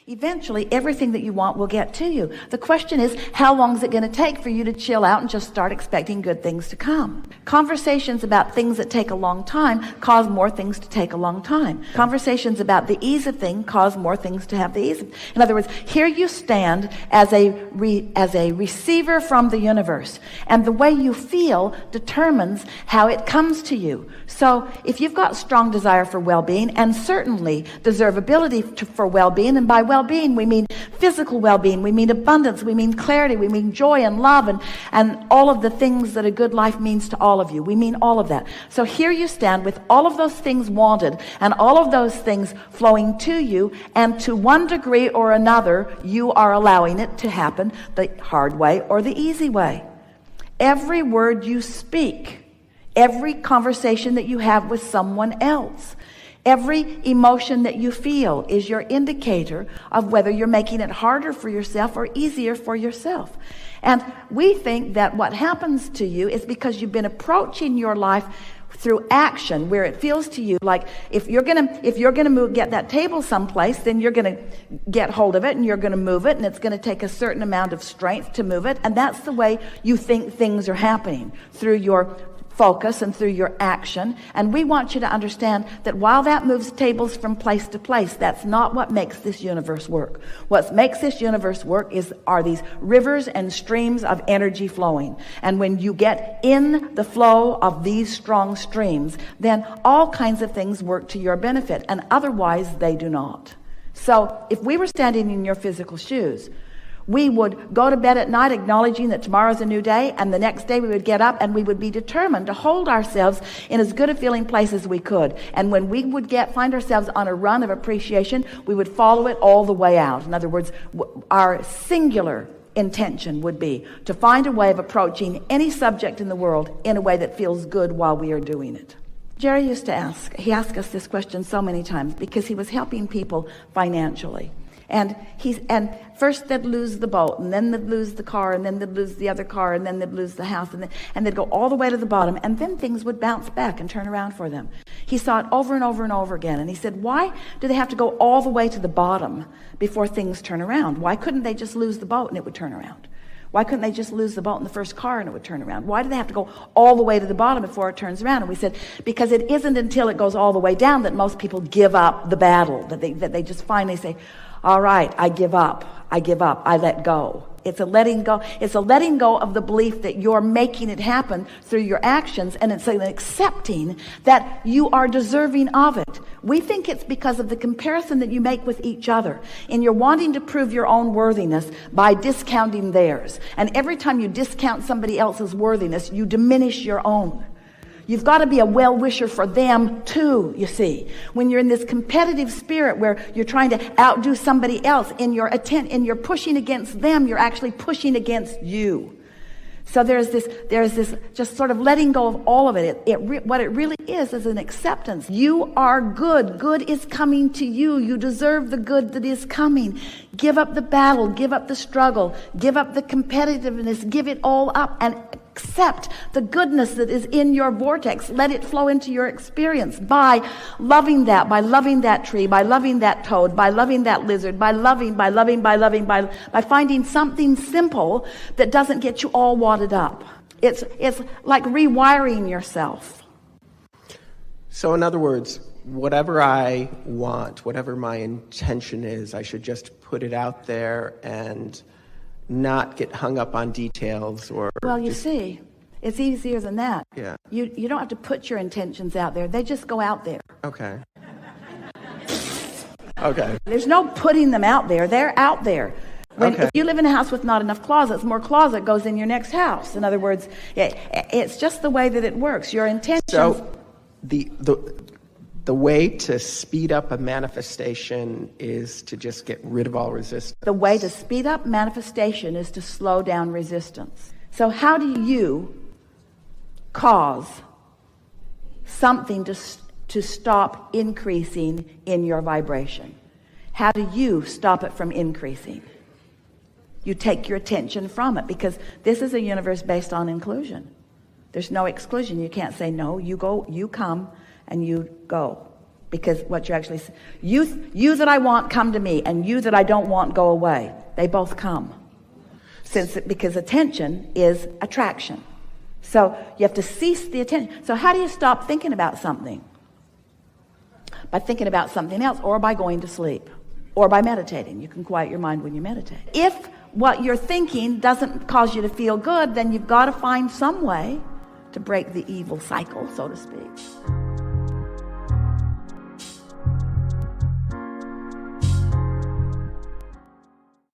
Eventually, everything that you want will get to you. The question is, how long is it going to take for you to chill out and just start expecting good things to come? Conversations about things that take a long time cause more things to take a long time. Conversations about the ease of thing cause more things to have the ease of. In other words, here you stand as a receiver from the universe, and the way you feel determines how it comes to you. So if you've got strong desire for well-being, and certainly deservability for well-being, and by well-being we mean physical well-being, we mean abundance, we mean clarity, we mean joy and love, and all of the things that a good life means to all of you. We mean all of that. So here you stand with all of those things wanted and all of those things flowing to you, and to one degree or another you are allowing it to happen the hard way or the easy way. Every word you speak, every conversation that you have with someone else, every emotion that you feel is your indicator of whether you're making it harder for yourself or easier for yourself. And we think that what happens to you is because you've been approaching your life through action, where it feels to you like if you're gonna get that table someplace, then you're gonna get hold of it and you're gonna move it, and it's gonna take a certain amount of strength to move it, and that's the way you think things are happening, through your focus and through your action. And we want you to understand that while that moves tables from place to place, that's not what makes this universe work. What makes this universe work are these rivers and streams of energy flowing. And when you get in the flow of these strong streams, then all kinds of things work to your benefit, and otherwise they do not. So if we were standing in your physical shoes, we would go to bed at night acknowledging that tomorrow's a new day, and the next day we would get up and we would be determined to hold ourselves in as good a feeling place as we could. And when we would find ourselves on a run of appreciation, we would follow it all the way out. In other words, our singular intention would be to find a way of approaching any subject in the world in a way that feels good while we are doing it. Jerry used to asked us this question so many times because he was helping people financially. And first they'd lose the boat, and then they'd lose the car, and then they'd lose the other car, and then they'd lose the house, and they'd go all the way to the bottom, and then things would bounce back and turn around for them. He saw it over and over and over again, and he said, why do they have to go all the way to the bottom before things turn around? Why couldn't they just lose the boat and it would turn around? Why couldn't they just lose the boat in the first car and it would turn around? Why do they have to go all the way to the bottom before it turns around? And we said, because it isn't until it goes all the way down that most people give up the battle, that they just finally say, all right, I give up, I let go. It's a letting go. It's a letting go of the belief that you're making it happen through your actions, and it's an accepting that you are deserving of it. We think it's because of the comparison that you make with each other, and you're wanting to prove your own worthiness by discounting theirs. And every time you discount somebody else's worthiness, you diminish your own. You've got to be a well-wisher for them too, you see. When you're in this competitive spirit where you're trying to outdo somebody else, in your pushing against them, you're actually pushing against you. So there's this just sort of letting go of all of it. What it really is an acceptance. You are good. Good is coming to you. You deserve the good that is coming. Give up the battle. Give up the struggle. Give up the competitiveness. Give it all up and accept the goodness that is in your vortex. Let it flow into your experience by loving that tree, by loving that toad, by loving that lizard, by finding something simple that doesn't get you all wadded up. It's like rewiring yourself. So in other words, whatever I want, whatever my intention is, I should just put it out there and not get hung up on details or... Well, you see, it's easier than that. Yeah. You don't have to put your intentions out there. They just go out there. Okay. There's no putting them out there. They're out there. If you live in a house with not enough closets, more closet goes in your next house. In other words, it's just the way that it works. Your intentions... So the way to speed up a manifestation is to just get rid of all resistance. The way to speed up manifestation is to slow down resistance. So how do you cause something to stop increasing in your vibration? How do you stop it from increasing? You take your attention from it, because this is a universe based on inclusion. There's no exclusion. You can't say no. You go, you come, and you go. Because what you're actually saying, you that I want, come to me, and you that I don't want, go away. They both come. Because attention is attraction. So you have to cease the attention. So how do you stop thinking about something? By thinking about something else, or by going to sleep, or by meditating. You can quiet your mind when you meditate. If what you're thinking doesn't cause you to feel good, then you've got to find some way to break the evil cycle, so to speak.